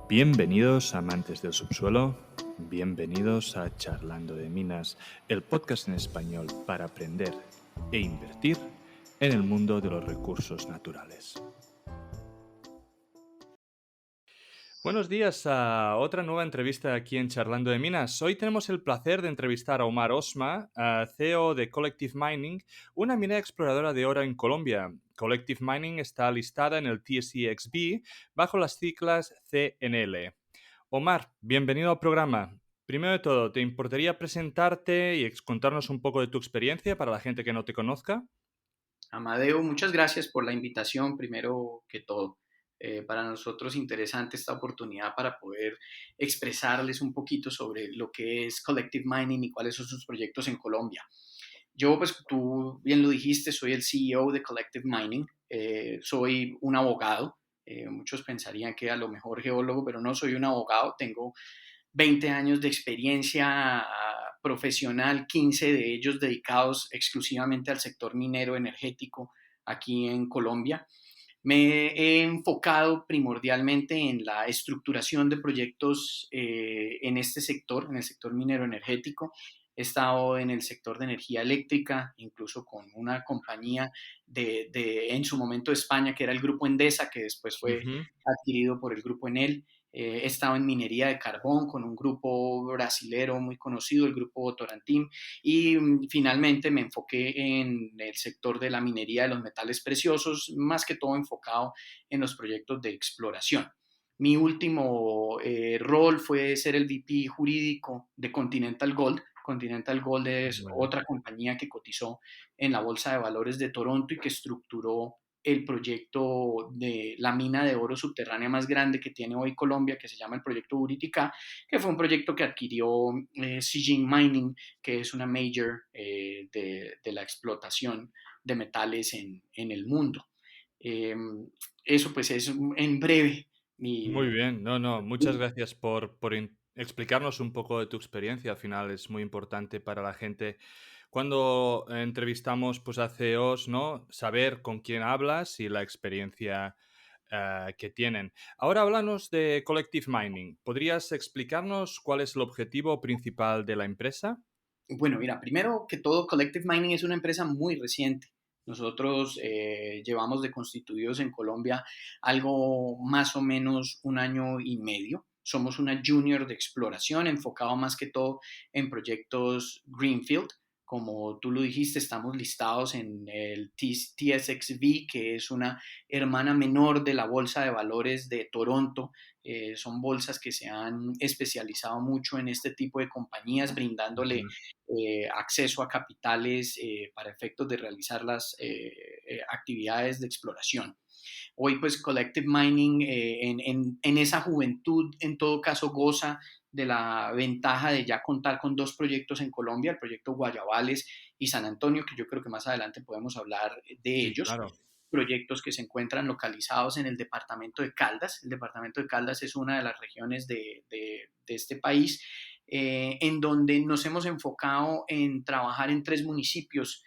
Bienvenidos amantes del subsuelo, bienvenidos a Charlando de Minas, el podcast en español para aprender e invertir en el mundo de los recursos naturales. Buenos días a otra nueva entrevista aquí en Charlando de Minas. Hoy tenemos el placer de entrevistar a Omar Osma, CEO de Collective Mining, una minera exploradora de oro en Colombia. Collective Mining está listada en el TSX-V bajo las siglas CNL. Omar, bienvenido al programa. Primero de todo, ¿te importaría presentarte y contarnos un poco de tu experiencia para la gente que no te conozca? Amadeo, muchas gracias por la invitación, primero que todo. Para nosotros interesante esta oportunidad para poder expresarles un poquito sobre lo que es Collective Mining y cuáles son sus proyectos en Colombia. Yo, pues tú bien lo dijiste, soy el CEO de Collective Mining, soy un abogado. Muchos pensarían que a lo mejor geólogo, pero no soy un abogado, tengo 20 años de experiencia profesional, 15 de ellos dedicados exclusivamente al sector minero energético aquí en Colombia. Me he enfocado primordialmente en la estructuración de proyectos en este sector, en el sector minero energético. He estado en el sector de energía eléctrica, incluso con una compañía en su momento de España, que era el Grupo Endesa, que después fue Ujú. adquirido por el Grupo Enel. He estado en minería de carbón con un grupo brasilero muy conocido, el Grupo Votorantim, y finalmente me enfoqué en el sector de la minería de los metales preciosos, más que todo enfocado en los proyectos de exploración. Mi último rol fue ser el VP jurídico de Continental Gold. Continental Gold es Muy bien. otra compañía que cotizó en la Bolsa de Valores de Toronto y que estructuró el proyecto de la mina de oro subterránea más grande que tiene hoy Colombia, que se llama el proyecto Buriticá, que fue un proyecto que adquirió Zijin Mining, que es una major de la explotación de metales en el mundo. Eh, Eso pues es en breve Muy mi... bien, no, muchas gracias por explicarnos un poco de tu experiencia. Al final es muy importante para la gente cuando entrevistamos pues, a CEOs, ¿no? Saber con quién hablas y la experiencia que tienen. Ahora háblanos de Collective Mining. ¿Podrías explicarnos cuál es el objetivo principal de la empresa? Bueno, mira, primero que todo, Collective Mining es una empresa muy reciente. Nosotros llevamos de constituidos en Colombia algo más o menos un año y medio. Somos una junior de exploración enfocado más que todo en proyectos Greenfield. Como tú lo dijiste, estamos listados en el TSXV, que es una hermana menor de la Bolsa de Valores de Toronto. Son bolsas que se han especializado mucho en este tipo de compañías, brindándole Ujú. acceso a capitales para efectos de realizar las actividades de exploración. Hoy pues Collective Mining en esa juventud en todo caso goza de la ventaja de ya contar con dos proyectos en Colombia, el proyecto Guayabales y San Antonio, que yo creo que más adelante podemos hablar de Sí, ellos. claro. Proyectos que se encuentran localizados en el departamento de Caldas. El departamento de Caldas es una de las regiones de este país en donde nos hemos enfocado en trabajar en tres municipios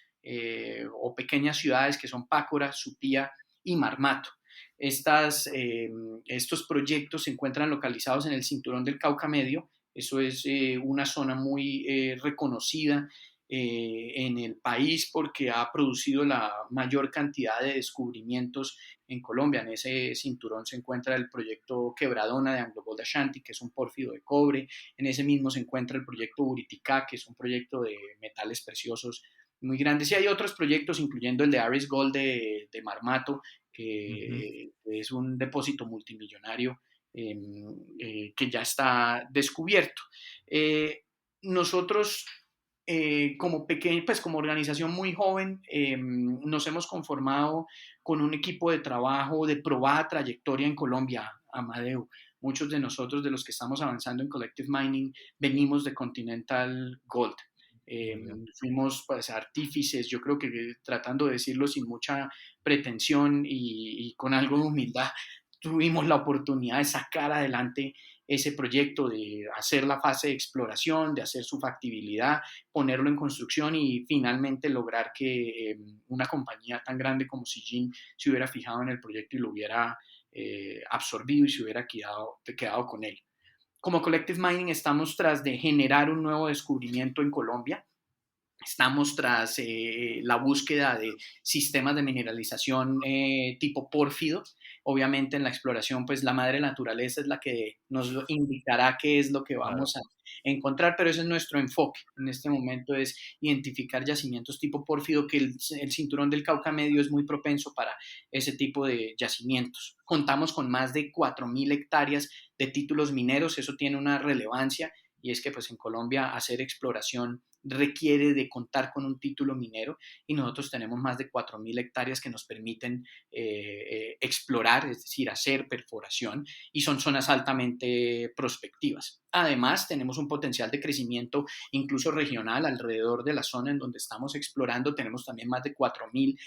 o pequeñas ciudades que son Pácora, Supía y Marmato. Estos proyectos se encuentran localizados en el cinturón del Cauca Medio. Eso es una zona muy reconocida en el país porque ha producido la mayor cantidad de descubrimientos en Colombia. En ese cinturón se encuentra el proyecto Quebradona de Anglo Gold Ashanti, que es un pórfido de cobre. En ese mismo se encuentra el proyecto Buriticá, que es un proyecto de metales preciosos muy grandes. Y hay otros proyectos, incluyendo el de Aris Gold de Marmato, Ujú. que es un depósito multimillonario que ya está descubierto. Nosotros pues como organización muy joven, nos hemos conformado con un equipo de trabajo de probada trayectoria en Colombia, Amadeu. Muchos de nosotros, de los que estamos avanzando en Collective Mining, venimos de Continental Gold. Muy bien. Fuimos pues artífices, yo creo que tratando de decirlo sin mucha pretensión y con algo de humildad, tuvimos la oportunidad de sacar adelante ese proyecto, de hacer la fase de exploración, de hacer su factibilidad, ponerlo en construcción y finalmente lograr que una compañía tan grande como Sijin se hubiera fijado en el proyecto y lo hubiera absorbido y se hubiera quedado con él. Como Collective Mining estamos tras de generar un nuevo descubrimiento en Colombia. Estamos tras la búsqueda de sistemas de mineralización tipo pórfido. Obviamente en la exploración, pues la madre naturaleza es la que nos indicará qué es lo que Claro. vamos a encontrar, pero ese es nuestro enfoque. En este momento es identificar yacimientos tipo pórfido, que el cinturón del Cauca Medio es muy propenso para ese tipo de yacimientos. Contamos con más de 4.000 hectáreas de títulos mineros, eso tiene una relevancia y es que pues en Colombia hacer exploración requiere de contar con un título minero y nosotros tenemos más de 4.000 hectáreas que nos permiten explorar, es decir, hacer perforación y son zonas altamente prospectivas. Además, tenemos un potencial de crecimiento incluso regional alrededor de la zona en donde estamos explorando. Tenemos también más de 4.000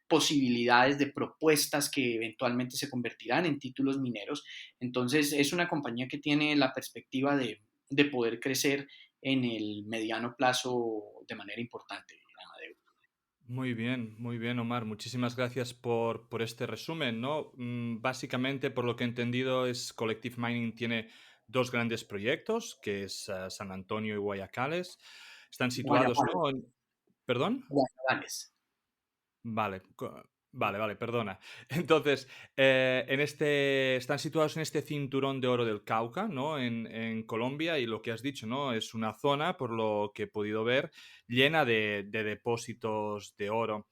posibilidades de propuestas que eventualmente se convertirán en títulos mineros. Entonces, es una compañía que tiene la perspectiva de poder crecer en el mediano plazo de manera importante, Amadeo. Muy bien, Omar. Muchísimas gracias por este resumen, ¿no? Básicamente, por lo que he entendido, Collective Mining tiene dos grandes proyectos, que es San Antonio y Guayacales. Están situados, Guayabales, ¿no? ¿Perdón? Guayabales. Vale, vale, perdona. Entonces, están situados en este cinturón de oro del Cauca, ¿no? En Colombia, y lo que has dicho, ¿no? Es una zona, por lo que he podido ver, llena de depósitos de oro.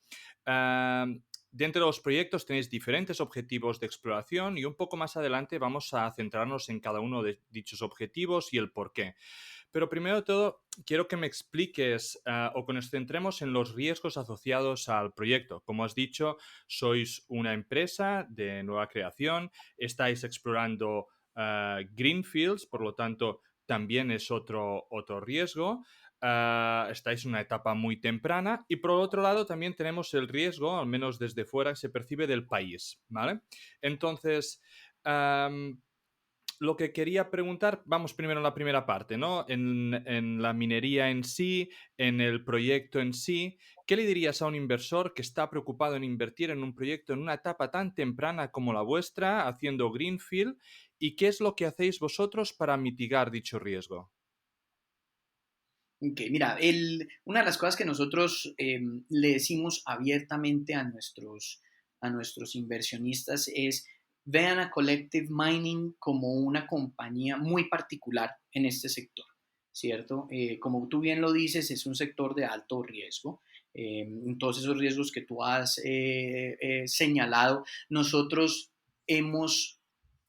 Dentro de los proyectos tenéis diferentes objetivos de exploración y un poco más adelante vamos a centrarnos en cada uno de dichos objetivos y el por qué. Pero primero de todo, quiero que me expliques o que nos centremos en los riesgos asociados al proyecto. Como has dicho, sois una empresa de nueva creación, estáis explorando greenfields, por lo tanto, también es otro riesgo. Estáis en una etapa muy temprana y por otro lado también tenemos el riesgo, al menos desde fuera, que se percibe del país, ¿vale? Entonces, lo que quería preguntar, vamos primero en la primera parte, ¿no? En la minería en sí, en el proyecto en sí, ¿qué le dirías a un inversor que está preocupado en invertir en un proyecto en una etapa tan temprana como la vuestra, haciendo greenfield? ¿Y qué es lo que hacéis vosotros para mitigar dicho riesgo? Okay, mira, una de las cosas que nosotros le decimos abiertamente a nuestros inversionistas es vean a Collective Mining como una compañía muy particular en este sector, ¿cierto? Como tú bien lo dices, es un sector de alto riesgo. Todos esos riesgos que tú has señalado, nosotros hemos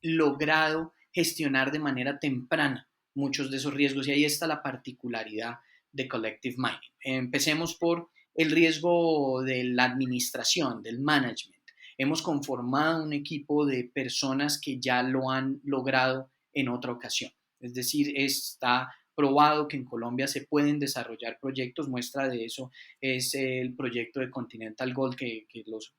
logrado gestionar de manera temprana muchos de esos riesgos y ahí está la particularidad de Collective Mining. Empecemos por el riesgo de la administración, del management. Hemos conformado un equipo de personas que ya lo han logrado en otra ocasión. Es decir, está probado que en Colombia se pueden desarrollar proyectos. Muestra de eso es el proyecto de Continental Gold que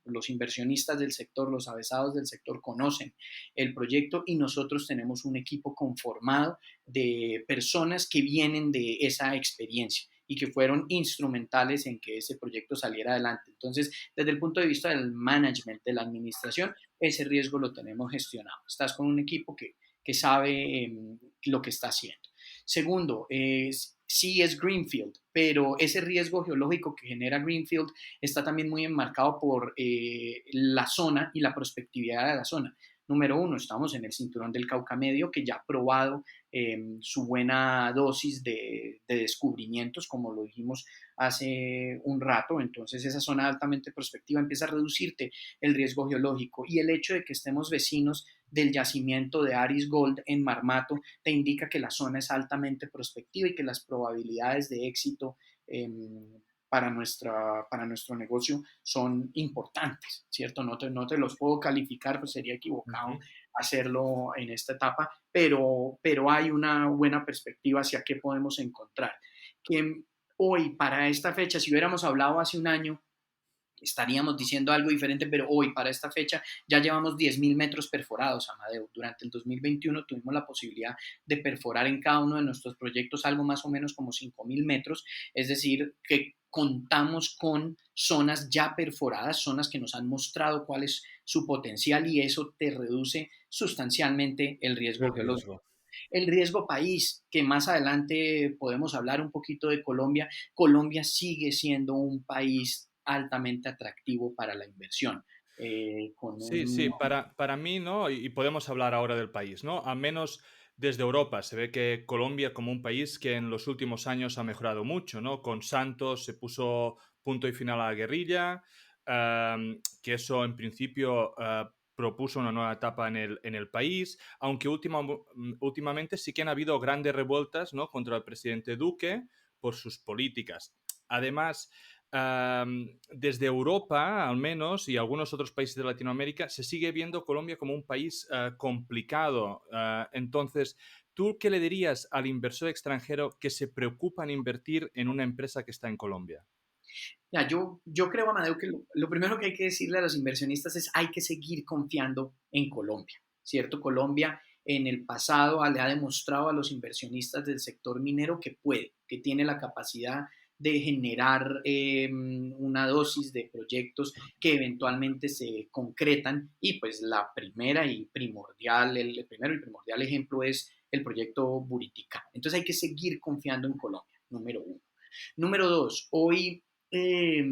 los inversionistas del sector, los avesados del sector conocen el proyecto y nosotros tenemos un equipo conformado de personas que vienen de esa experiencia y que fueron instrumentales en que ese proyecto saliera adelante. Entonces, desde el punto de vista del management, de la administración, ese riesgo lo tenemos gestionado. Estás con un equipo que sabe lo que está haciendo. Segundo, sí es Greenfield, pero ese riesgo geológico que genera Greenfield está también muy enmarcado por la zona y la prospectividad de la zona. Número uno, estamos en el cinturón del Cauca Medio, que ya ha probado su buena dosis de descubrimientos, como lo dijimos hace un rato. Entonces, esa zona altamente prospectiva empieza a reducirte el riesgo geológico y el hecho de que estemos vecinos del yacimiento de Aris Gold en Marmato te indica que la zona es altamente prospectiva y que las probabilidades de éxito para nuestro negocio son importantes, ¿cierto? No te los puedo calificar, pues sería equivocado Ujú. hacerlo en esta etapa, pero hay una buena perspectiva hacia qué podemos encontrar. Que hoy, para esta fecha, si hubiéramos hablado hace un año, estaríamos diciendo algo diferente, pero hoy, para esta fecha, ya llevamos 10.000 metros perforados, Amadeo. Durante el 2021 tuvimos la posibilidad de perforar en cada uno de nuestros proyectos algo más o menos como 5.000 metros, es decir, que contamos con zonas ya perforadas, zonas que nos han mostrado cuál es su potencial y eso te reduce sustancialmente el riesgo El geológico. riesgo. El riesgo país, que más adelante podemos hablar un poquito de Colombia. Colombia sigue siendo un país altamente atractivo para la inversión, con Sí, sí, un... para mí, ¿no? Y podemos hablar ahora del país, ¿no? Al menos desde Europa se ve que Colombia como un país que en los últimos años ha mejorado mucho, ¿no? Con Santos se puso punto y final a la guerrilla, que eso en principio propuso una nueva etapa en el país, aunque últimamente sí que han habido grandes revueltas, ¿no? Contra el presidente Duque por sus políticas. Además, desde Europa, al menos, y algunos otros países de Latinoamérica, se sigue viendo Colombia como un país complicado. Entonces, ¿tú qué le dirías al inversor extranjero que se preocupa en invertir en una empresa que está en Colombia? Ya, yo creo, Amadeo, que lo primero que hay que decirle a los inversionistas es hay que seguir confiando en Colombia, ¿cierto? Colombia en el pasado le ha demostrado a los inversionistas del sector minero que puede, que tiene la capacidad de generar una dosis de proyectos que eventualmente se concretan y pues la primera y primordial, el primero y primordial ejemplo es el proyecto Buriticá. Entonces hay que seguir confiando en Colombia, número uno. Número dos, hoy eh,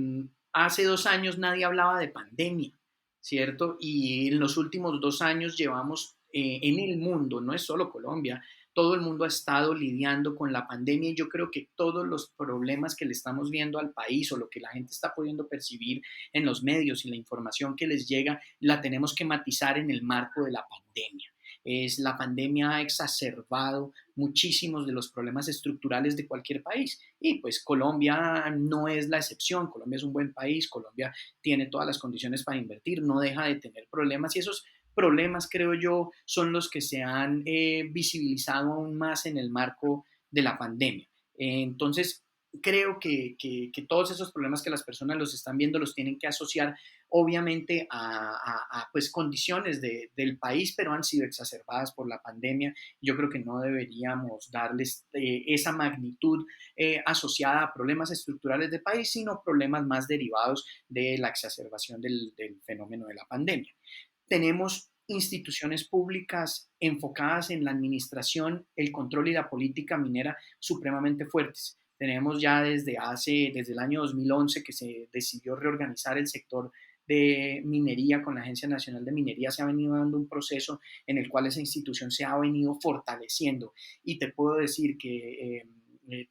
hace 2 años nadie hablaba de pandemia, ¿cierto? Y en los últimos 2 años llevamos en el mundo, no es solo Colombia, todo el mundo ha estado lidiando con la pandemia y yo creo que todos los problemas que le estamos viendo al país o lo que la gente está pudiendo percibir en los medios y la información que les llega, la tenemos que matizar en el marco de la pandemia. La pandemia ha exacerbado muchísimos de los problemas estructurales de cualquier país. Y pues Colombia no es la excepción. Colombia es un buen país, Colombia tiene todas las condiciones para invertir, no deja de tener problemas y esos problemas, creo yo, son los que se han visibilizado aún más en el marco de la pandemia. Entonces, creo que todos esos problemas que las personas los están viendo los tienen que asociar obviamente pues condiciones del país, pero han sido exacerbadas por la pandemia. Yo creo que no deberíamos darles esa magnitud asociada a problemas estructurales del país, sino problemas más derivados de la exacerbación del fenómeno de la pandemia. Tenemos instituciones públicas enfocadas en la administración, el control y la política minera supremamente fuertes. Tenemos ya desde el año 2011 que se decidió reorganizar el sector de minería con la Agencia Nacional de Minería, se ha venido dando un proceso en el cual esa institución se ha venido fortaleciendo y te puedo decir que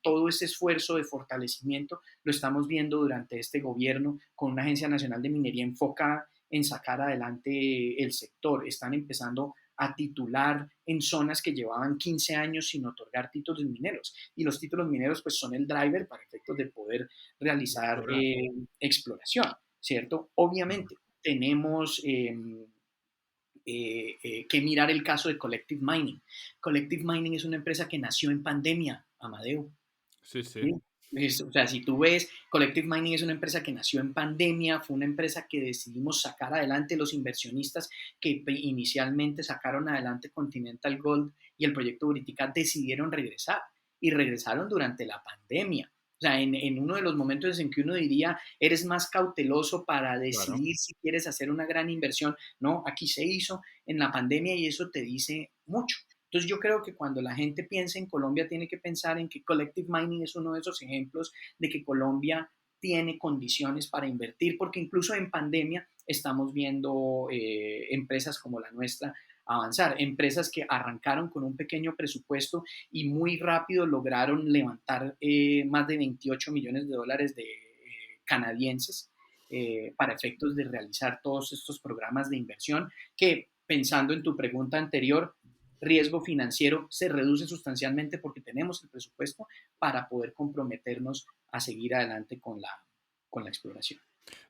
todo ese esfuerzo de fortalecimiento lo estamos viendo durante este gobierno con una Agencia Nacional de Minería enfocada en sacar adelante el sector. Están empezando a titular en zonas que llevaban 15 años sin otorgar títulos mineros. Y los títulos mineros pues son el driver para efectos de poder De realizar explorar. exploración, ¿cierto? Obviamente tenemos que mirar el caso de Collective Mining. Collective Mining es una empresa que nació en pandemia, Amadeo. Sí, sí. ¿Sí? O sea, si tú ves, Collective Mining es una empresa que nació en pandemia, fue una empresa que decidimos sacar adelante los inversionistas que inicialmente sacaron adelante Continental Gold y el proyecto Buritica decidieron regresar y regresaron durante la pandemia. O sea, en uno de los momentos en que uno diría, eres más cauteloso para Claro. decidir si quieres hacer una gran inversión, no, aquí se hizo en la pandemia y eso te dice mucho. Entonces yo creo que cuando la gente piensa en Colombia tiene que pensar en que Collective Mining es uno de esos ejemplos de que Colombia tiene condiciones para invertir, porque incluso en pandemia estamos viendo empresas como la nuestra avanzar, empresas que arrancaron con un pequeño presupuesto y muy rápido lograron levantar más de 28 millones de dólares de canadienses para efectos de realizar todos estos programas de inversión que, pensando en tu pregunta anterior, riesgo financiero se reduce sustancialmente porque tenemos el presupuesto para poder comprometernos a seguir adelante con la exploración.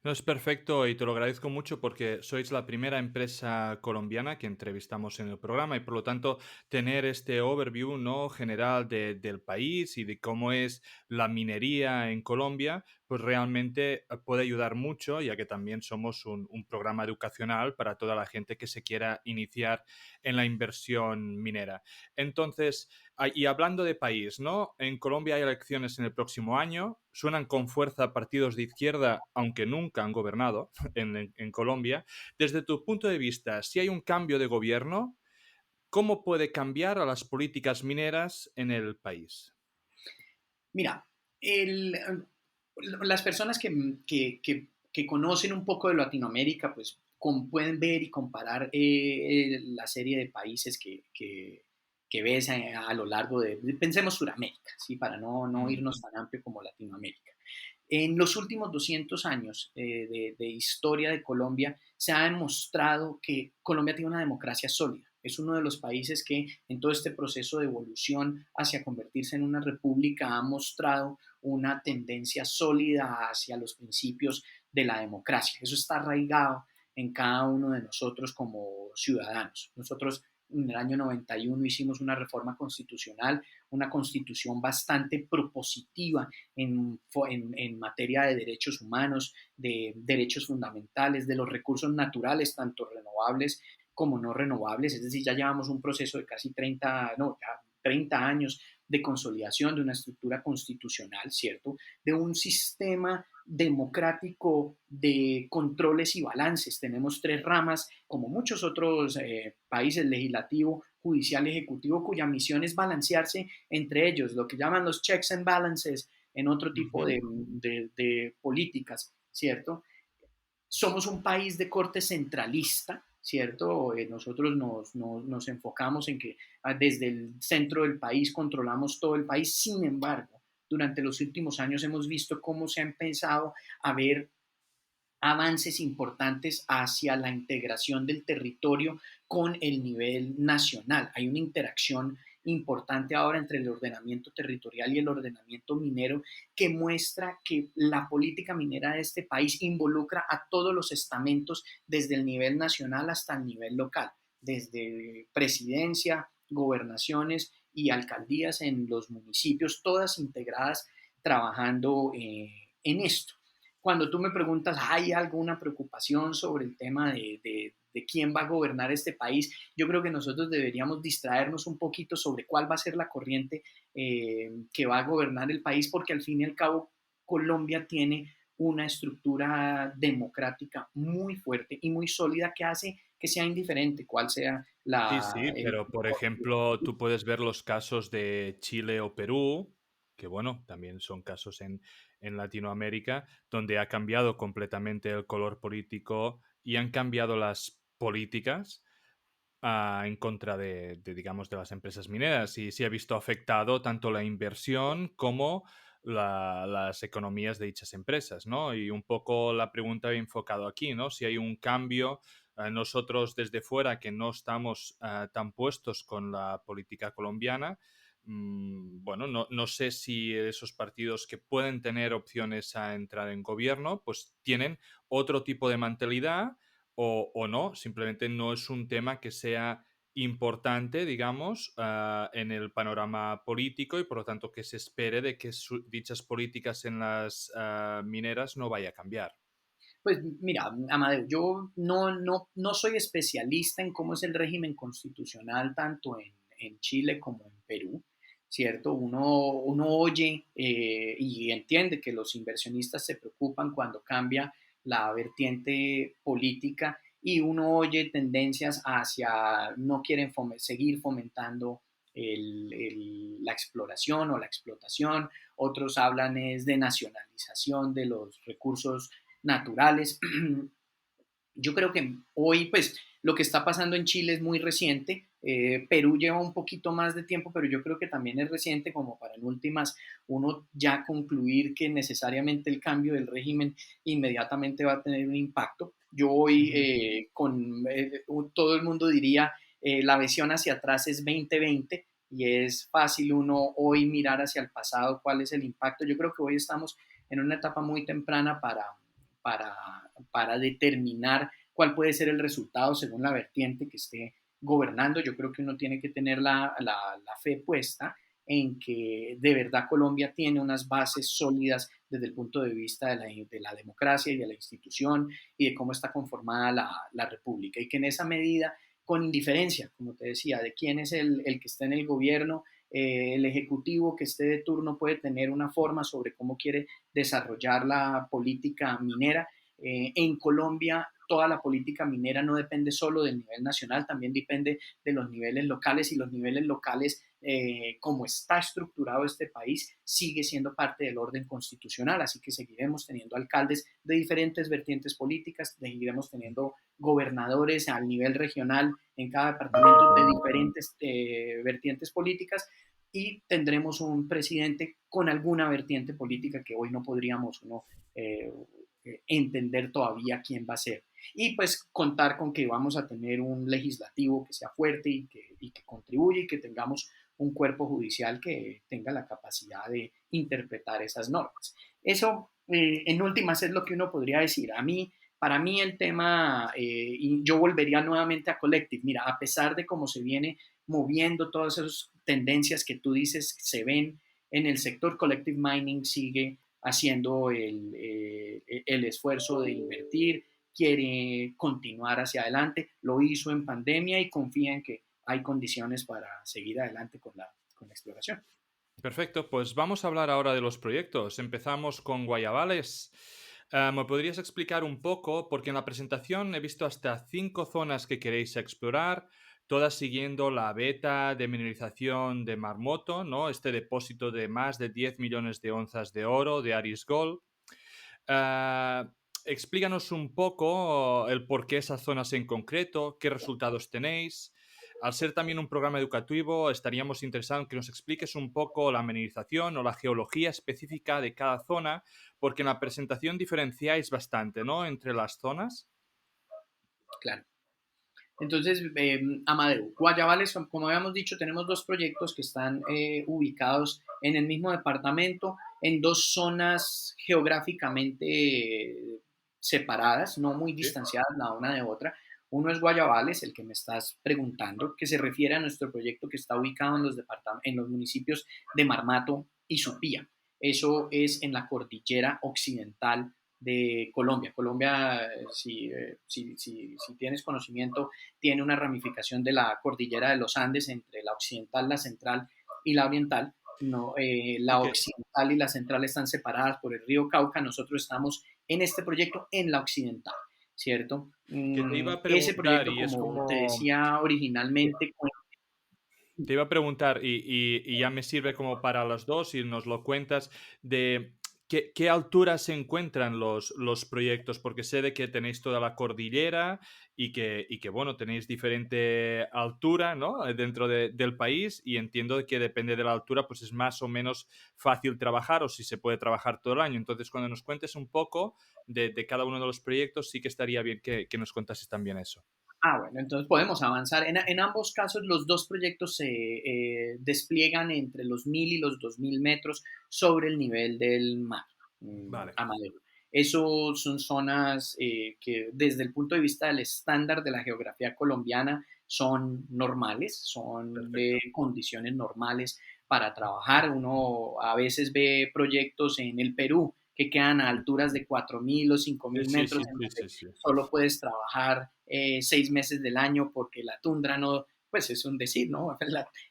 No, es perfecto y te lo agradezco mucho porque sois la primera empresa colombiana que entrevistamos en el programa y por lo tanto tener este overview, ¿no? General del país y de cómo es la minería en Colombia, pues realmente puede ayudar mucho, ya que también somos un programa educacional para toda la gente que se quiera iniciar en la inversión minera. Entonces, y hablando de país, ¿no? En Colombia hay elecciones en el próximo año, suenan con fuerza partidos de izquierda, aunque nunca han gobernado en Colombia. Desde tu punto de vista, si hay un cambio de gobierno, ¿cómo puede cambiar a las políticas mineras en el país? Mira, las personas que conocen un poco de Latinoamérica, pues pueden ver y comparar la serie de países que ves a lo largo pensemos Suramérica, ¿sí? Para no Mm, irnos tan amplio como Latinoamérica. En los últimos 200 años de historia de Colombia se ha demostrado que Colombia tiene una democracia sólida. Es uno de los países que en todo este proceso de evolución hacia convertirse en una república ha mostrado una tendencia sólida hacia los principios de la democracia. Eso está arraigado en cada uno de nosotros como ciudadanos. Nosotros en el año 91 hicimos una reforma constitucional, una constitución bastante propositiva en materia de derechos humanos, de derechos fundamentales, de los recursos naturales, tanto renovables como no renovables. Es decir, ya llevamos un proceso de casi 30, no, ya 30 años de consolidación de una estructura constitucional, ¿cierto? De un sistema democrático de controles y balances. Tenemos tres ramas, como muchos otros países, legislativo, judicial, ejecutivo, cuya misión es balancearse entre ellos, lo que llaman los checks and balances en otro tipo ujú. de políticas, ¿cierto? Somos un país de corte centralista, ¿cierto? Nosotros nos enfocamos en que desde el centro del país controlamos todo el país. Sin embargo, durante los últimos años hemos visto cómo se ha empezado a ver avances importantes hacia la integración del territorio con el nivel nacional. Hay una interacción importante ahora entre el ordenamiento territorial y el ordenamiento minero que muestra que la política minera de este país involucra a todos los estamentos desde el nivel nacional hasta el nivel local, desde presidencia, gobernaciones y alcaldías en los municipios, todas integradas trabajando en esto. Cuando tú me preguntas, ¿hay alguna preocupación sobre el tema de quién va a gobernar este país? Yo creo que nosotros deberíamos distraernos un poquito sobre cuál va a ser la corriente que va a gobernar el país, porque al fin y al cabo Colombia tiene una estructura democrática muy fuerte y muy sólida que hace que sea indiferente cuál sea Sí, sí, el... pero por ejemplo, tú puedes ver los casos de Chile o Perú, que bueno, también son casos en Latinoamérica, donde ha cambiado completamente el color político y han cambiado las políticas en contra digamos, de las empresas mineras y se ha visto afectado tanto la inversión como las economías de dichas empresas, ¿no? Y un poco la pregunta he enfocado aquí, ¿no? Si hay un cambio, nosotros desde fuera que no estamos tan puestos con la política colombiana, bueno, no sé si esos partidos que pueden tener opciones a entrar en gobierno, pues tienen otro tipo de mentalidad o no, simplemente no es un tema que sea importante, digamos, en el panorama político y por lo tanto que se espere de que dichas políticas en las mineras no vaya a cambiar. Pues mira, Amadeo, yo no soy especialista en cómo es el régimen constitucional tanto en Chile como en Perú, ¿cierto? Uno oye y entiende que los inversionistas se preocupan cuando cambia la vertiente política y uno oye tendencias hacia no quieren seguir fomentando la exploración o la explotación, otros hablan es de nacionalización de los recursos naturales. Yo creo que hoy, pues, lo que está pasando en Chile es muy reciente. Perú lleva un poquito más de tiempo, pero yo creo que también es reciente como para en últimas uno ya concluir que necesariamente el cambio del régimen inmediatamente va a tener un impacto. Yo hoy Ujú. todo el mundo diría la visión hacia atrás es 2020 y es fácil uno hoy mirar hacia el pasado cuál es el impacto. Yo creo que hoy estamos en una etapa muy temprana para, para determinar cuál puede ser el resultado según la vertiente que esté gobernando. Yo creo que uno tiene que tener la fe puesta en que de verdad Colombia tiene unas bases sólidas desde el punto de vista de la democracia y de la institución y de cómo está conformada la república. Y que en esa medida, con indiferencia, como te decía, de quién es el que está en el gobierno, el ejecutivo que esté de turno puede tener una forma sobre cómo quiere desarrollar la política minera. En Colombia, toda la política minera no depende solo del nivel nacional, también depende de los niveles locales, y los niveles locales, como está estructurado este país, sigue siendo parte del orden constitucional, así que seguiremos teniendo alcaldes de diferentes vertientes políticas, seguiremos teniendo gobernadores al nivel regional en cada departamento de diferentes vertientes políticas, y tendremos un presidente con alguna vertiente política que hoy no podríamos eh, entender todavía quién va a ser. Y pues contar con que vamos a tener un legislativo que sea fuerte y que contribuya, y que tengamos un cuerpo judicial que tenga la capacidad de interpretar esas normas. Eso, en últimas, es lo que uno podría decir. Para mí el tema, y yo volvería nuevamente a Collective, mira, a pesar de cómo se viene moviendo todas esas tendencias que tú dices se ven en el sector, Collective Mining sigue haciendo el esfuerzo de invertir, quiere continuar hacia adelante, lo hizo en pandemia y confía en que hay condiciones para seguir adelante con la exploración. Perfecto, pues vamos a hablar ahora de los proyectos. Empezamos con Guayabales. ¿Me podrías explicar un poco? Porque en la presentación he visto hasta 5 zonas que queréis explorar, todas siguiendo la beta de mineralización de Marmoto, ¿no? Este depósito de más de 10 millones de onzas de oro de Aris Gold. Ah, Explícanos un poco el por qué esas zonas en concreto, qué resultados tenéis. Al ser también un programa educativo, estaríamos interesados en que nos expliques un poco la mineralización o la geología específica de cada zona, porque en la presentación diferenciáis bastante, ¿no? Entre las zonas. Claro. Entonces, Amadeu, Guayabales, como habíamos dicho, tenemos dos proyectos que están ubicados en el mismo departamento, en dos zonas geográficamente separadas, no muy Sí. distanciadas la una de otra. Uno es Guayabales, el que me estás preguntando, que se refiere a nuestro proyecto que está ubicado en los municipios de Marmato y Supía. Eso es en la cordillera occidental de Colombia. Colombia, si tienes conocimiento, tiene una ramificación de la cordillera de los Andes entre la occidental, la central y la oriental. No, Y la occidental y la central están separadas por el río Cauca. Nosotros estamos en este proyecto en la occidental, ¿cierto? que te iba a Ese preguntar, proyecto, y es como te como decía originalmente, te iba a preguntar, y ya me sirve como para los dos, y nos lo cuentas, de qué altura se encuentran los proyectos, porque sé de que tenéis toda la cordillera y que bueno, tenéis diferente altura, ¿no? Dentro del país, y entiendo que depende de la altura, pues es más o menos fácil trabajar o si se puede trabajar todo el año. Entonces, cuando nos cuentes un poco de cada uno de los proyectos, sí que estaría bien que nos contases también eso. bueno, entonces podemos avanzar. En ambos casos, los dos proyectos se despliegan entre los 1.000 y los 2.000 metros sobre el nivel del mar, Vale, Amadeo. Eso son zonas que desde el punto de vista del estándar de la geografía colombiana son normales, son de perfecto. condiciones normales para trabajar. Uno a veces ve proyectos en el Perú que quedan a alturas de 4.000 o cinco Sí, mil sí, metros, sí, en sí, donde sí, sí. solo puedes trabajar 6 meses del año porque la tundra no, pues es un decir, ¿no? Sí,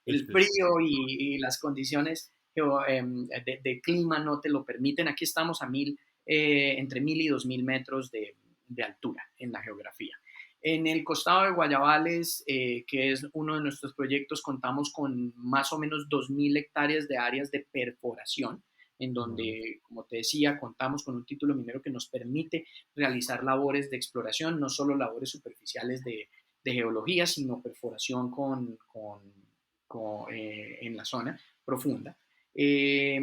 El sí, sí, sí. frío y las condiciones de clima no te lo permiten. Aquí estamos entre 1.000 y 2.000 metros de altura en la geografía. En el costado de Guayabales, que es uno de nuestros proyectos, contamos con más o menos 2.000 hectáreas de áreas de perforación, en Ujú. donde, como te decía, contamos con un título minero que nos permite realizar labores de exploración, no solo labores superficiales de geología, sino perforación en la zona profunda. Eh,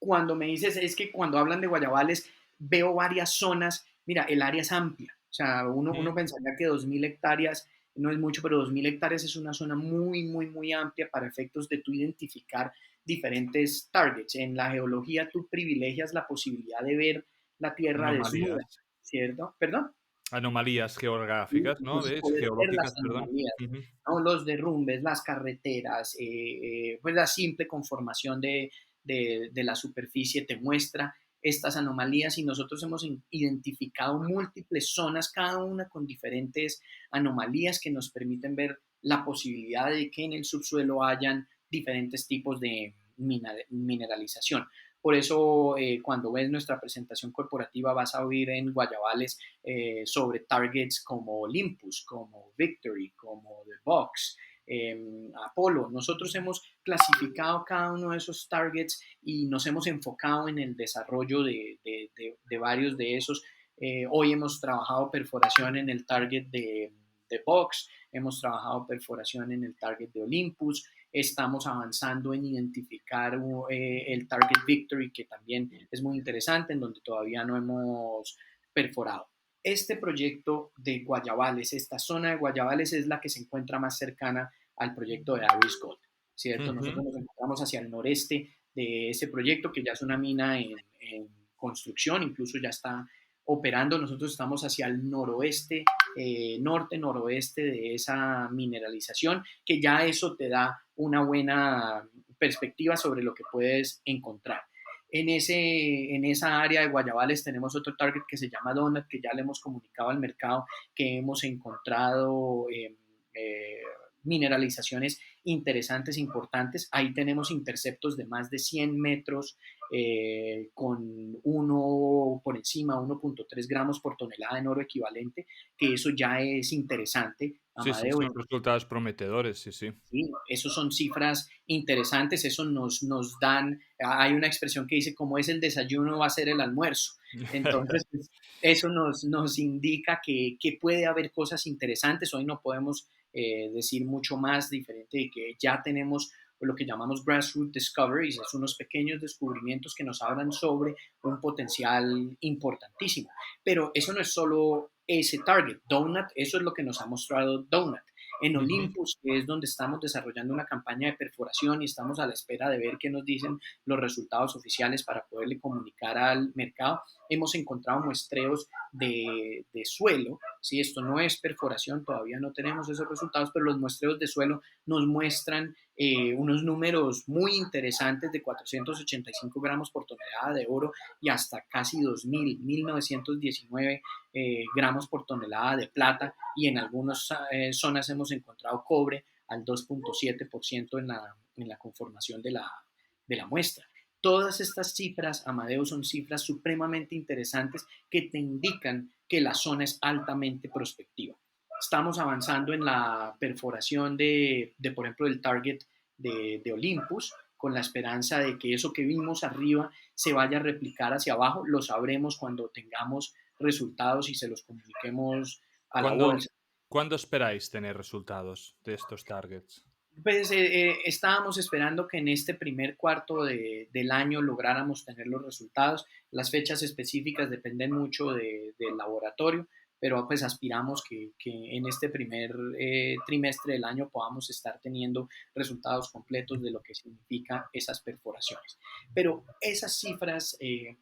Cuando me dices, es que cuando hablan de Guayabales, veo varias zonas. Mira, el área es amplia. O sea, uno Mm. pensaría que 2.000 hectáreas no es mucho, pero 2.000 hectáreas es una zona muy, muy, muy amplia para efectos de tú identificar diferentes targets. En la geología tú privilegias la posibilidad de ver la Tierra desnuda, Anomalías. ¿cierto? ¿Perdón? Anomalías ¿Sí? geográficas, ¿no? Entonces ¿Ves? puedes ver las Geológicas, perdón. anomalías, Ujú. ¿no? Los derrumbes, las carreteras, pues la simple conformación de la superficie te muestra estas anomalías y nosotros hemos identificado múltiples zonas, cada una con diferentes anomalías que nos permiten ver la posibilidad de que en el subsuelo hayan diferentes tipos de mineralización. Por eso, cuando ves nuestra presentación corporativa, vas a oír en Guayabales sobre targets como Olympus, como Victory, como The Box, Apolo. Nosotros hemos clasificado cada uno de esos targets y nos hemos enfocado en el desarrollo de varios de esos. Hoy hemos trabajado perforación en el target de Box, hemos trabajado perforación en el target de Olympus, estamos avanzando en identificar el target Victory, que también es muy interesante, en donde todavía no hemos perforado. Este proyecto de Guayabales, esta zona de Guayabales es la que se encuentra más cercana al proyecto de Aris Gold, ¿cierto? Ujú. Nosotros nos encontramos hacia el noreste de ese proyecto, que ya es una mina en construcción, incluso ya está operando. Nosotros estamos hacia el noroeste, norte-noroeste de esa mineralización, que ya eso te da una buena perspectiva sobre lo que puedes encontrar. En esa área de Guayabales tenemos otro target que se llama Donut, que ya le hemos comunicado al mercado que hemos encontrado eh, mineralizaciones interesantes, importantes. Ahí tenemos interceptos de más de 100 metros con uno por encima, 1.3 gramos por tonelada en oro equivalente, que eso ya es interesante, Sí, sí, Amadeo. son resultados prometedores, sí, sí. Sí, eso son cifras interesantes, eso nos dan, hay una expresión que dice, como es el desayuno, va a ser el almuerzo. Entonces, pues, eso nos indica que puede haber cosas interesantes. Hoy no podemos decir mucho más diferente de que ya tenemos lo que llamamos grassroots discoveries, es unos pequeños descubrimientos que nos hablan sobre un potencial importantísimo. Pero eso no es solo ese target, Donut, eso es lo que nos ha mostrado Donut. En Ujú. Olympus, que es donde estamos desarrollando una campaña de perforación y estamos a la espera de ver qué nos dicen los resultados oficiales para poderle comunicar al mercado, hemos encontrado muestreos de suelo. Si esto no es perforación, todavía no tenemos esos resultados, pero los muestreos de suelo nos muestran unos números muy interesantes de 485 gramos por tonelada de oro y hasta casi 2.000, 1919 gramos por tonelada de plata, y en algunas zonas hemos encontrado cobre al 2.7% en la conformación de la muestra. Todas estas cifras, Amadeo, son cifras supremamente interesantes que te indican que la zona es altamente prospectiva. Estamos avanzando en la perforación por ejemplo, del target de Olympus, con la esperanza de que eso que vimos arriba se vaya a replicar hacia abajo. Lo sabremos cuando tengamos resultados y se los comuniquemos a la ¿Cuándo, bolsa. cuándo esperáis tener resultados de estos targets? Pues estábamos esperando que en este primer cuarto del año lográramos tener los resultados. Las fechas específicas dependen mucho del laboratorio, pero pues aspiramos que en este primer trimestre del año podamos estar teniendo resultados completos de lo que significa esas perforaciones. Pero esas cifras,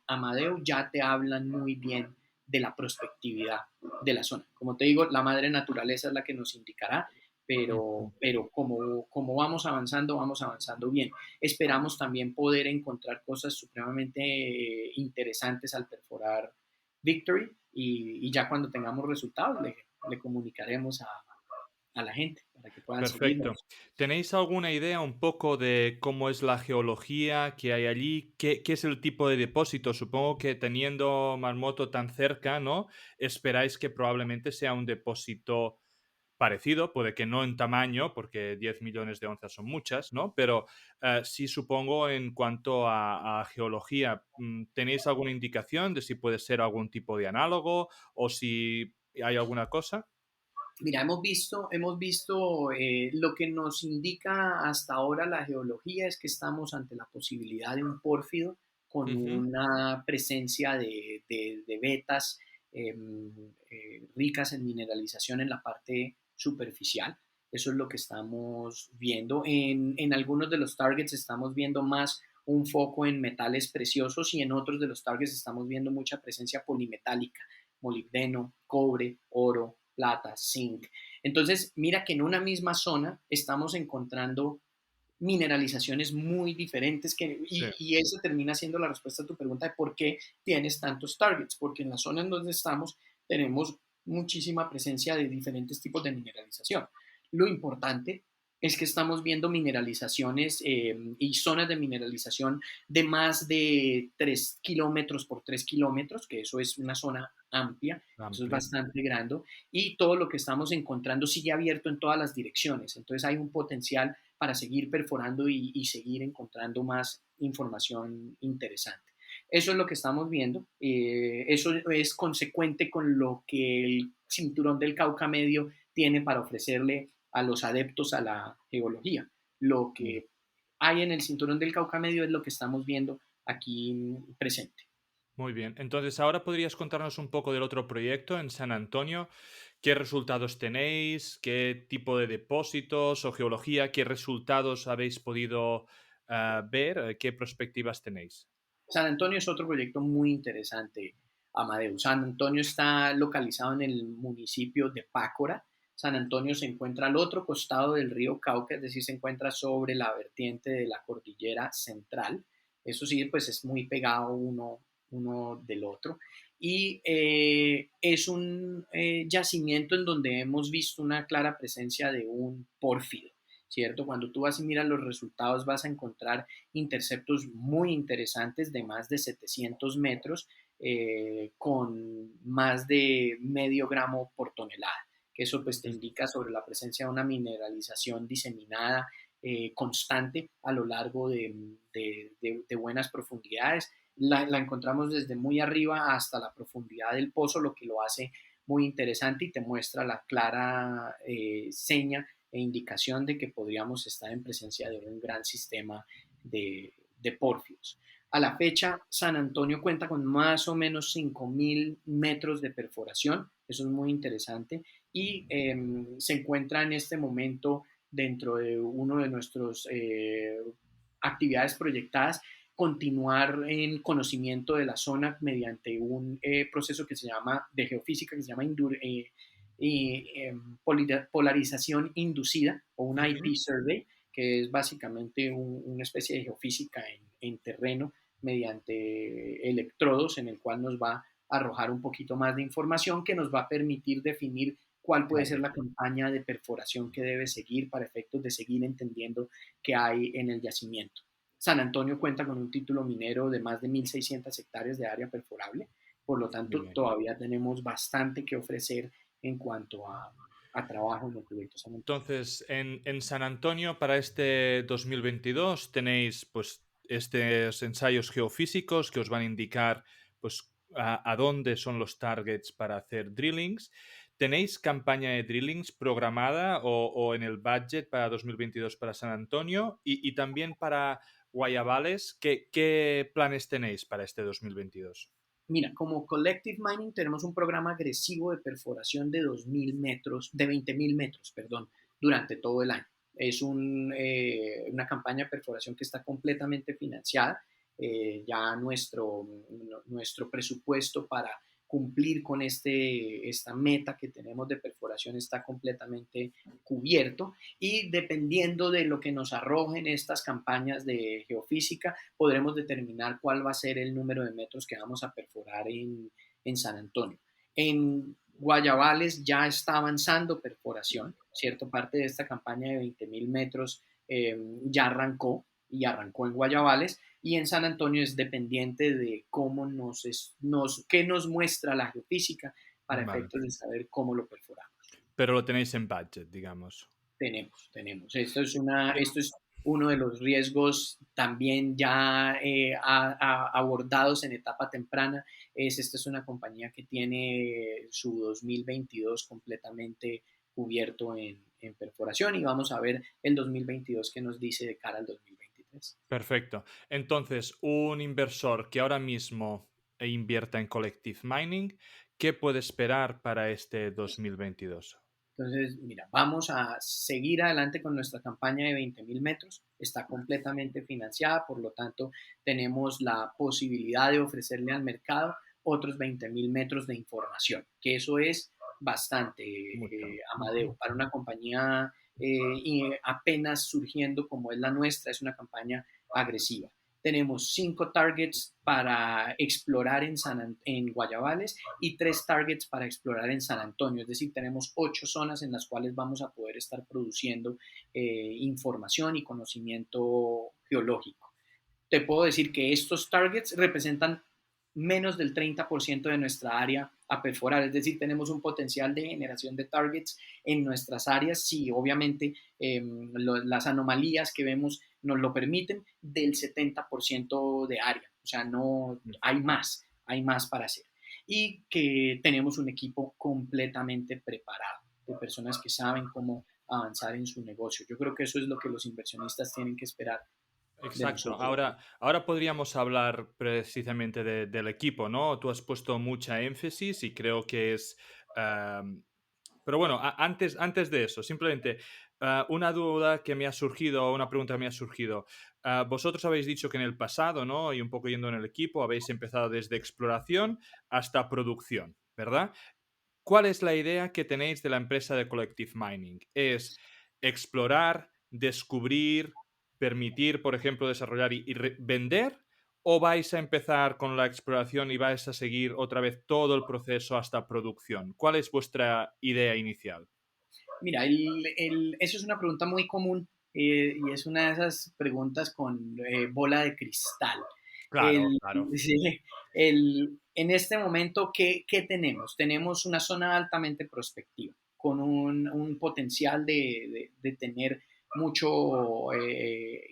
Amadeo, ya te hablan muy bien de la prospectividad de la zona. Como te digo, la madre naturaleza es la que nos indicará, Ujú. pero como vamos avanzando bien. Esperamos también poder encontrar cosas supremamente interesantes al perforar Victory, y ya cuando tengamos resultados le comunicaremos a la gente para que puedan Perfecto. seguirnos. ¿Tenéis alguna idea un poco de cómo es la geología que hay allí? ¿Qué es el tipo de depósito? Supongo que teniendo Marmoto tan cerca, ¿no? Esperáis que probablemente sea un depósito parecido, puede que no en tamaño, porque 10 millones de onzas son muchas, ¿no? Pero sí supongo en cuanto a geología, ¿tenéis alguna indicación de si puede ser algún tipo de análogo o si hay alguna cosa? Mira, hemos visto lo que nos indica hasta ahora la geología es que estamos ante la posibilidad de un pórfido con Ujú. una presencia de vetas ricas en mineralización en la parte superficial. Eso es lo que estamos viendo. En algunos de los targets estamos viendo más un foco en metales preciosos, y en otros de los targets estamos viendo mucha presencia polimetálica, molibdeno, cobre, oro, plata, zinc. Entonces, mira que en una misma zona estamos encontrando mineralizaciones muy diferentes Sí, y esa termina siendo la respuesta a tu pregunta de por qué tienes tantos targets, porque en la zona en donde estamos tenemos muchísima presencia de diferentes tipos de mineralización. Lo importante es que estamos viendo mineralizaciones y zonas de mineralización de más de 3 kilómetros por 3 kilómetros, que eso es una zona amplia, eso es amplia. bastante grande, y todo lo que estamos encontrando sigue abierto en todas las direcciones. Entonces hay un potencial para seguir perforando y seguir encontrando más información interesante. Eso es lo que estamos viendo. Eso es consecuente con lo que el cinturón del Cauca Medio tiene para ofrecerle a los adeptos a la geología. Lo Mm. que hay en el cinturón del Cauca Medio es lo que estamos viendo aquí presente. Muy bien. Entonces, ahora podrías contarnos un poco del otro proyecto en San Antonio. ¿Qué resultados tenéis? ¿Qué tipo de depósitos o geología? ¿Qué resultados habéis podido ver? ¿Qué perspectivas tenéis? San Antonio es otro proyecto muy interesante, Amadeo. San Antonio está localizado en el municipio de Pácora. San Antonio se encuentra al otro costado del río Cauca, es decir, se encuentra sobre la vertiente de la cordillera central. Eso sí, pues es muy pegado uno del otro. Y es un yacimiento en donde hemos visto una clara presencia de un pórfido, ¿cierto? Cuando tú vas y miras los resultados vas a encontrar interceptos muy interesantes de más de 700 metros con más de medio gramo por tonelada, que eso pues te indica sobre la presencia de una mineralización diseminada constante a lo largo de buenas profundidades. La encontramos desde muy arriba hasta la profundidad del pozo, lo que lo hace muy interesante y te muestra la clara seña e indicación de que podríamos estar en presencia de un gran sistema de pórfidos. A la fecha, San Antonio cuenta con más o menos 5.000 metros de perforación, eso es muy interesante, y se encuentra en este momento dentro de uno de nuestros actividades proyectadas, continuar en conocimiento de la zona mediante un proceso que se llama, de geofísica, que se llama polarización inducida o un Ujú. IP survey, que es básicamente una especie de geofísica en terreno mediante electrodos en el cual nos va a arrojar un poquito más de información que nos va a permitir definir cuál puede ser Claro. la campaña de perforación que debe seguir para efectos de seguir entendiendo qué hay en el yacimiento. San Antonio cuenta con un título minero de más de 1.600 hectáreas de área perforable, por lo Muy tanto bien. todavía tenemos bastante que ofrecer en cuanto a trabajo en el proyecto San Antonio. Entonces, en San Antonio para este 2022 tenéis pues estos ensayos geofísicos que os van a indicar pues a dónde son los targets para hacer drillings. ¿Tenéis campaña de drillings programada o en el budget para 2022 para San Antonio? Y también para Guayabales, ¿qué planes tenéis para este 2022? Mira, como Collective Mining tenemos un programa agresivo de perforación de 2.000 metros, de 20.000 metros, perdón, durante todo el año. Es una campaña de perforación que está completamente financiada. Ya nuestro presupuesto para cumplir con esta meta que tenemos de perforación está completamente cubierto y dependiendo de lo que nos arrojen estas campañas de geofísica, podremos determinar cuál va a ser el número de metros que vamos a perforar en San Antonio. En Guayabales ya está avanzando perforación, cierto, parte de esta campaña de 20.000 metros ya arrancó y arrancó en Guayabales y en San Antonio es dependiente de cómo qué nos muestra la geofísica para Vale. efectos de saber cómo lo perforamos. Pero lo tenéis en budget, digamos. Tenemos. Esto es uno de los riesgos también ya abordados en etapa temprana. Esta es una compañía que tiene su 2022 completamente cubierto en perforación y vamos a ver el 2022 que nos dice de cara al 2023. Perfecto. Entonces, un inversor que ahora mismo invierta en Collective Mining, ¿qué puede esperar para este 2022? Entonces, mira, vamos a seguir adelante con nuestra campaña de 20.000 metros. Está completamente financiada, por lo tanto, tenemos la posibilidad de ofrecerle al mercado otros 20.000 metros de información, que eso es bastante, Mucho. Amadeo, para una compañía y apenas surgiendo como es la nuestra, es una campaña agresiva. Tenemos 5 targets para explorar en Guayabales y 3 targets para explorar en San Antonio. Es decir, tenemos 8 zonas en las cuales vamos a poder estar produciendo información y conocimiento geológico. Te puedo decir que estos targets representan menos del 30% de nuestra área a perforar, es decir, tenemos un potencial de generación de targets en nuestras áreas, si obviamente las anomalías que vemos nos lo permiten, del 70% de área, o sea, no hay más para hacer. Y que tenemos un equipo completamente preparado, de personas que saben cómo avanzar en su negocio. Yo creo que eso es lo que los inversionistas tienen que esperar de Exacto. nosotros. Ahora podríamos hablar precisamente del equipo, ¿no? Tú has puesto mucha énfasis y creo que es... pero bueno, antes de eso, simplemente una duda que me ha surgido, una pregunta que me ha surgido. Vosotros habéis dicho que en el pasado, ¿no? Y un poco yendo en el equipo, habéis empezado desde exploración hasta producción, ¿verdad? ¿Cuál es la idea que tenéis de la empresa de Collective Mining? ¿Es explorar, descubrir, permitir, por ejemplo, desarrollar y vender? ¿O vais a empezar con la exploración y vais a seguir otra vez todo el proceso hasta producción? ¿Cuál es vuestra idea inicial? Mira, eso es una pregunta muy común y es una de esas preguntas con bola de cristal. Claro, El, claro. sí, en este momento, ¿qué tenemos? Tenemos una zona altamente prospectiva, con un potencial de tener mucho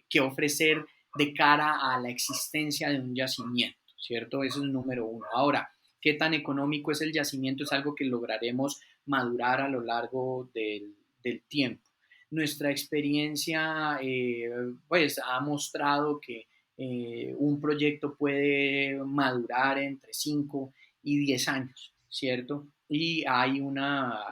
que ofrecer de cara a la existencia de un yacimiento, ¿cierto? Eso es el número uno. Ahora, ¿qué tan económico es el yacimiento? Es algo que lograremos madurar a lo largo del tiempo. Nuestra experiencia pues, ha mostrado que un proyecto puede madurar entre 5 y 10 años, ¿cierto? Y hay una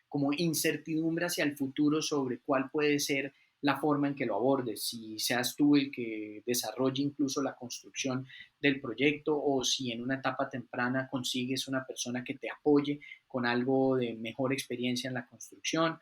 como incertidumbre hacia el futuro sobre cuál puede ser la forma en que lo abordes, si seas tú el que desarrolle incluso la construcción del proyecto o si en una etapa temprana consigues una persona que te apoye con algo de mejor experiencia en la construcción,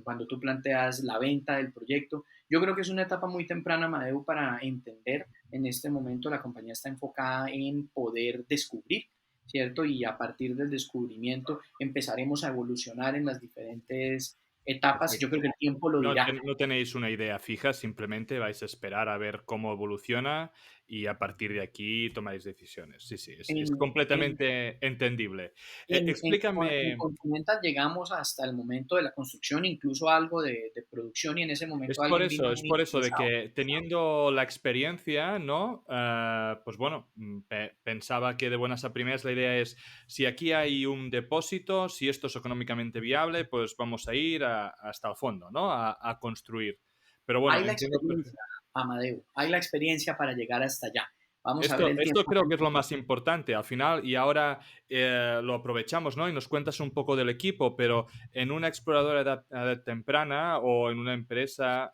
cuando tú planteas la venta del proyecto. Yo creo que es una etapa muy temprana, Amadeu, para entender. En este momento la compañía está enfocada en poder descubrir, ¿cierto? Y a partir del descubrimiento empezaremos a evolucionar en las diferentes etapas. Yo Perfecto. creo que el tiempo lo No, dirá. no tenéis una idea fija, simplemente vais a esperar a ver cómo evoluciona y a partir de aquí tomáis decisiones. Sí, sí, es En, en, completamente entendible. en Explícame, Continental llegamos hasta el momento de la construcción, incluso algo de producción, y en ese momento alguien vino es muy por eso de interesado. que teniendo la experiencia, ¿no? Pues bueno, pensaba que de buenas a primeras la idea es, si aquí hay un depósito, si esto es económicamente viable, pues vamos a ir hasta el fondo, ¿no? A construir. Pero bueno, Hay la entiendo experiencia, Amadeo, hay la experiencia para llegar hasta allá. Vamos a ver el Esto tiempo. creo que es lo más importante al final y ahora lo aprovechamos, ¿no? Y nos cuentas un poco del equipo, pero en una exploradora edad temprana o en una empresa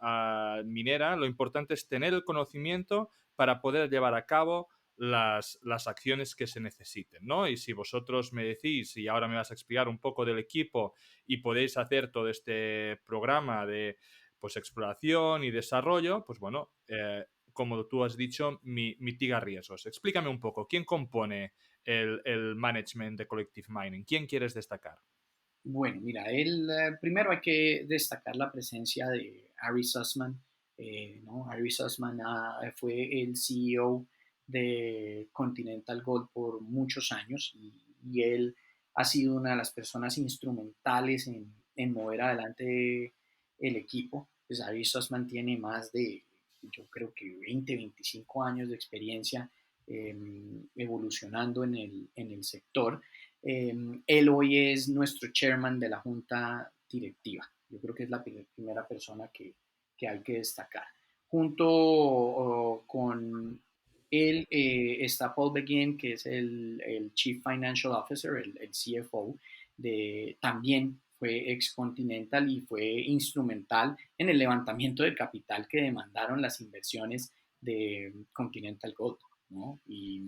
minera, lo importante es tener el conocimiento para poder llevar a cabo las acciones que se necesiten, ¿no? Y si vosotros me decís, y ahora me vas a explicar un poco del equipo y podéis hacer todo este programa de pues exploración y desarrollo, pues bueno, como tú has dicho, mitiga riesgos. Explícame un poco, ¿quién compone el management de Collective Mining? ¿Quién quieres destacar? Bueno, mira, primero hay que destacar la presencia de Harry Sussman, ¿no? Harry Sussman fue el CEO de Continental Gold por muchos años y él ha sido una de las personas instrumentales en mover adelante el equipo. Pues Harry Sussman tiene más de, yo creo que 20, 25 años de experiencia evolucionando en el sector. Él hoy es nuestro chairman de la junta directiva. Yo creo que es la primera persona que hay que destacar. Junto con él está Paul Begin, que es el Chief Financial Officer, el CFO, también fue ex Continental y fue instrumental en el levantamiento de capital que demandaron las inversiones de Continental Gold, ¿no? Y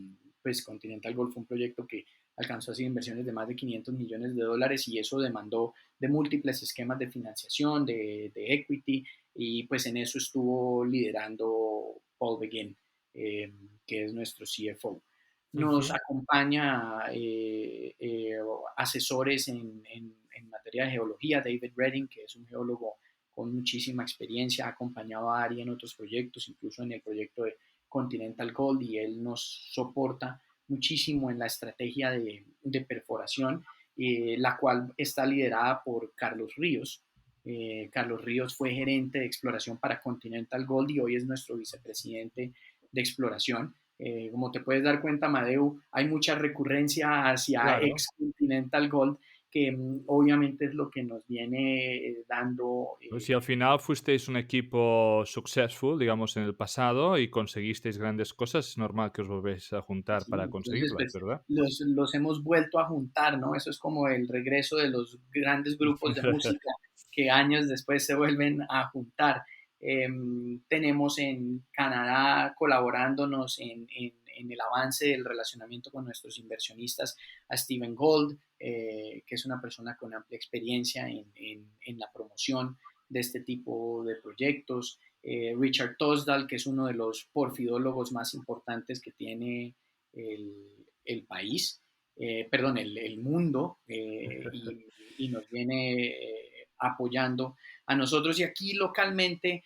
pues Continental Gold fue un proyecto que alcanzó a hacer inversiones de más de 500 millones de dólares y eso demandó de múltiples esquemas de financiación, de equity, y pues en eso estuvo liderando Paul Begin, que es nuestro CFO. Nos Ujú. acompaña asesores en materia de geología, David Redding, que es un geólogo con muchísima experiencia, ha acompañado a Ari en otros proyectos, incluso en el proyecto de Continental Gold, y él nos soporta muchísimo en la estrategia de perforación, la cual está liderada por Carlos Ríos. Carlos Ríos fue gerente de exploración para Continental Gold y hoy es nuestro vicepresidente de exploración. Como te puedes dar cuenta, Amadeu, hay mucha recurrencia hacia Claro. ex Continental Gold, que obviamente es lo que nos viene dando. Pues si al final fuisteis un equipo successful, digamos, en el pasado y conseguisteis grandes cosas, es normal que os volvéis a juntar Sí, para entonces, conseguirlas, pues ¿verdad? los hemos vuelto a juntar, ¿no? Eso es como el regreso de los grandes grupos de música que años después se vuelven a juntar. Tenemos en Canadá colaborándonos en el avance del relacionamiento con nuestros inversionistas a Steven Gold, que es una persona con amplia experiencia en la promoción de este tipo de proyectos. Richard Tosdal, que es uno de los porfidólogos más importantes que tiene el país, perdón, el mundo, y nos viene apoyando a nosotros. Y aquí localmente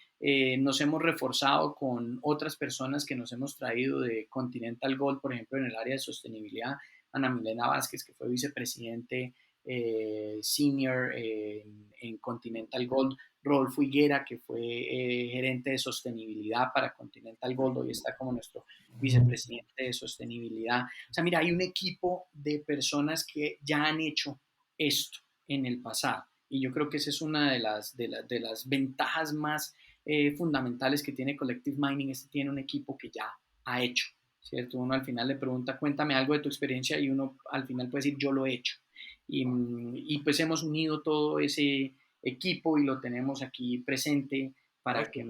nos hemos reforzado con otras personas que nos hemos traído de Continental Gold, por ejemplo, en el área de sostenibilidad, Ana Milena Vázquez, que fue vicepresidente senior en Continental Gold, Rolfo Higuera, que fue gerente de sostenibilidad para Continental Gold, hoy está como nuestro vicepresidente de sostenibilidad. O sea, mira, hay un equipo de personas que ya han hecho esto en el pasado. Y yo creo que esa es una de las ventajas más fundamentales que tiene Collective Mining, es que tiene un equipo que ya ha hecho, ¿cierto? Uno al final le pregunta, cuéntame algo de tu experiencia y uno al final puede decir, yo lo he hecho. Y pues hemos unido todo ese equipo y lo tenemos aquí presente No, para que...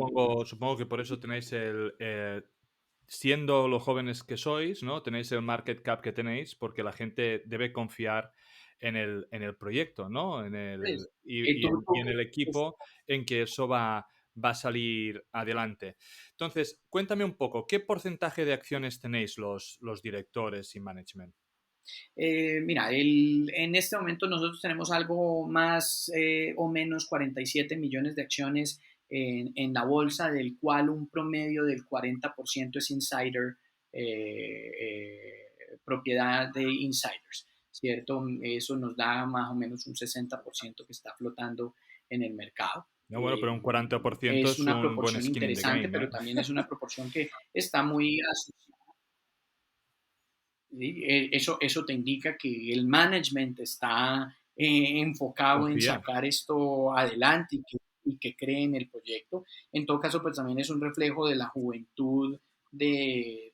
supongo que por eso tenéis siendo los jóvenes que sois, ¿no? Tenéis el market cap que tenéis porque la gente debe confiar en el proyecto, ¿no? Pues, Y en el equipo en que eso va a salir adelante. Entonces, cuéntame un poco, ¿qué porcentaje de acciones tenéis los directores y management? Mira, en este momento nosotros tenemos algo más o menos 47 millones de acciones en la bolsa, del cual un promedio del 40% es insider, propiedad de insiders, ¿cierto? Eso nos da más o menos un 60% que está flotando en el mercado. No, bueno, pero un 40% Es es una un buen proporción skin in the interesante, game, ¿eh? pero también es una proporción que está muy asociada. ¿Sí? Eso te indica que el management está enfocado en Confía. sacar esto adelante y que cree en el proyecto. En todo caso, pues también es un reflejo de la juventud de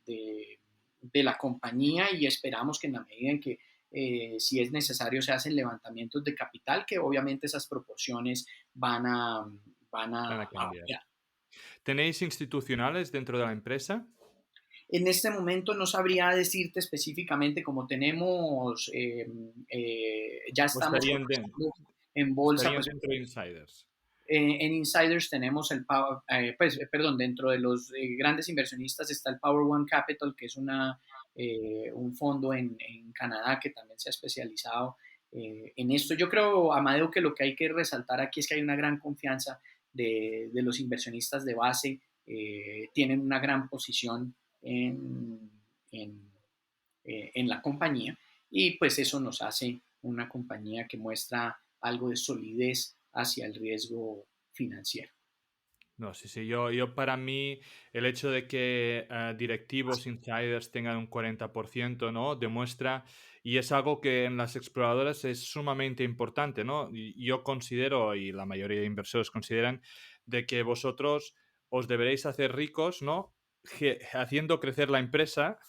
la compañía y esperamos que en la medida en que si es necesario se hacen levantamientos de capital, que obviamente esas proporciones van a, Van a a cambiar. variar. ¿Tenéis institucionales dentro de la empresa? En este momento no sabría decirte específicamente, como tenemos, ya ¿O estamos cotizando en bolsa, estarían pues dentro de insiders? en Insiders tenemos pues, perdón, dentro de los grandes inversionistas está el Power One Capital, que es un fondo en Canadá que también se ha especializado en esto. Yo creo, Amadeo, que lo que hay que resaltar aquí es que hay una gran confianza de los inversionistas de base, tienen una gran posición en, en, en la compañía y pues eso nos hace una compañía que muestra algo de solidez hacia el riesgo financiero. No, sí, sí. Yo para mí, el hecho de que directivos insiders tengan un 40%, ¿no? Demuestra, y es algo que en las exploradoras es sumamente importante, ¿no? Y yo considero, y la mayoría de inversores consideran, de que vosotros os deberéis hacer ricos, ¿no? Haciendo crecer la empresa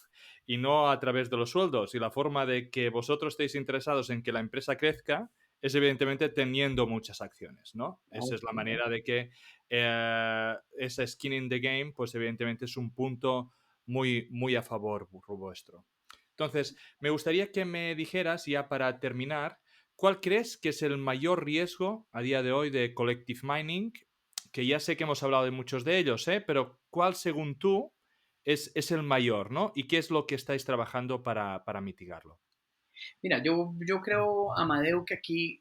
y no a través de los sueldos. Y la forma de que vosotros estéis interesados en que la empresa crezca es evidentemente teniendo muchas acciones, ¿no? Esa es la manera de que esa skin in the game, pues evidentemente es un punto muy, muy a favor vuestro. Entonces, me gustaría que me dijeras, ya para terminar, ¿cuál crees que es el mayor riesgo a día de hoy de collective mining? Que ya sé que hemos hablado de muchos de ellos, ¿eh? Pero ¿cuál, según tú, es el mayor, ¿no? ¿Y qué es lo que estáis trabajando para mitigarlo? Mira, yo creo, Amadeo, que aquí,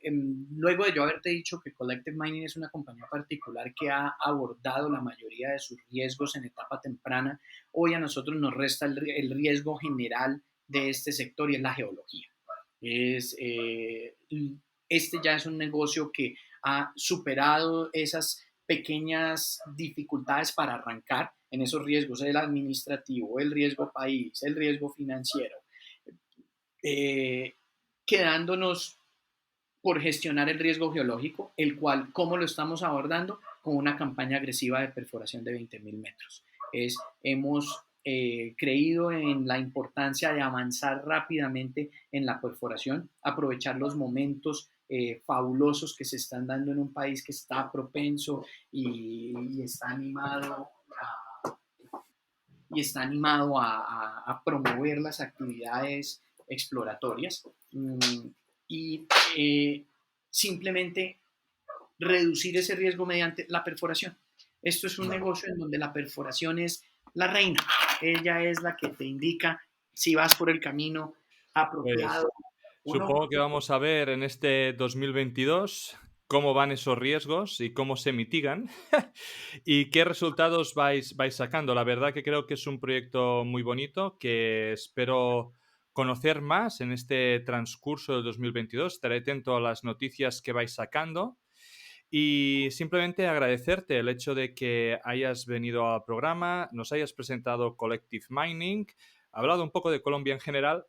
luego de yo haberte dicho que Collective Mining es una compañía particular que ha abordado la mayoría de sus riesgos en etapa temprana, hoy a nosotros nos resta el riesgo general de este sector y es la geología. Es, este ya es un negocio que ha superado esas pequeñas dificultades para arrancar en esos riesgos, el administrativo, el riesgo país, el riesgo financiero, eh, quedándonos por gestionar el riesgo geológico, el cual, ¿cómo lo estamos abordando? Con una campaña agresiva de perforación de 20.000 metros. Hemos creído en la importancia de avanzar rápidamente en la perforación, aprovechar los momentos fabulosos que se están dando en un país que está propenso y está animado a promover las actividades exploratorias y simplemente reducir ese riesgo mediante la perforación. Esto es un Vale. negocio en donde la perforación es la reina. Ella es la que te indica si vas por el camino Pues apropiado o no. supongo que vamos a ver en este 2022 cómo van esos riesgos y cómo se mitigan y qué resultados vais sacando. La verdad que creo que es un proyecto muy bonito que espero conocer más en este transcurso del 2022. Estaré atento a las noticias que vais sacando y simplemente agradecerte el hecho de que hayas venido al programa, nos hayas presentado Collective Mining, hablado un poco de Colombia en general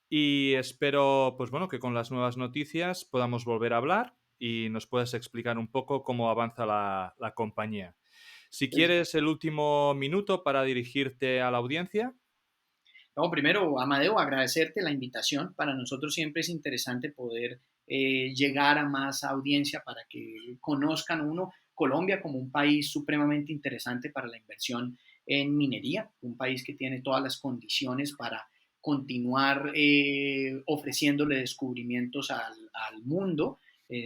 y espero, pues bueno, que con las nuevas noticias podamos volver a hablar y nos puedas explicar un poco cómo avanza la compañía. Si Pues, quieres el último minuto para dirigirte a la audiencia. no, primero, Amadeo, agradecerte la invitación. Para nosotros siempre es interesante poder llegar a más audiencia para que conozcan uno Colombia como un país supremamente interesante para la inversión en minería, un país que tiene todas las condiciones para continuar ofreciéndole descubrimientos al mundo.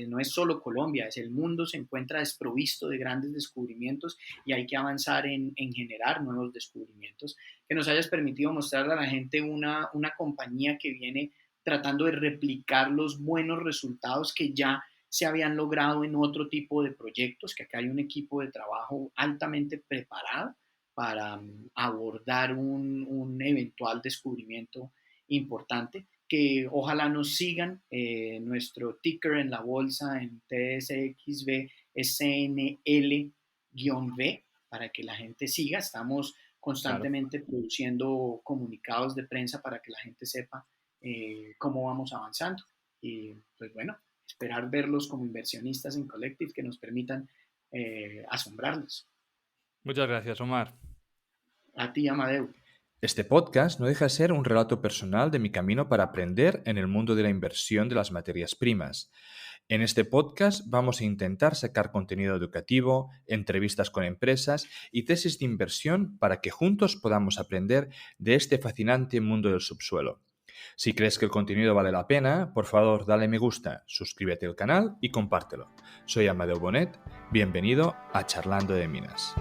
No es solo Colombia, es el mundo se encuentra desprovisto de grandes descubrimientos y hay que avanzar en generar nuevos descubrimientos que nos hayas permitido mostrarle a la gente una compañía que viene tratando de replicar los buenos resultados que ya se habían logrado en otro tipo de proyectos, que acá hay un equipo de trabajo altamente preparado para abordar un eventual descubrimiento importante, que ojalá nos sigan. Nuestro ticker en la bolsa en TSXV es CNL-V, para que la gente siga. Estamos Claro. constantemente produciendo comunicados de prensa para que la gente sepa cómo vamos avanzando. Y pues bueno, esperar verlos como inversionistas en Collective que nos permitan asombrarnos. Muchas gracias, Omar. A ti, Amadeu. Este podcast no deja de ser un relato personal de mi camino para aprender en el mundo de la inversión de las materias primas. En este podcast vamos a intentar sacar contenido educativo, entrevistas con empresas y tesis de inversión para que juntos podamos aprender de este fascinante mundo del subsuelo. Si crees que el contenido vale la pena, por favor dale me gusta, suscríbete al canal y compártelo. Soy Amadeu Bonet, bienvenido a Charlando de Minas.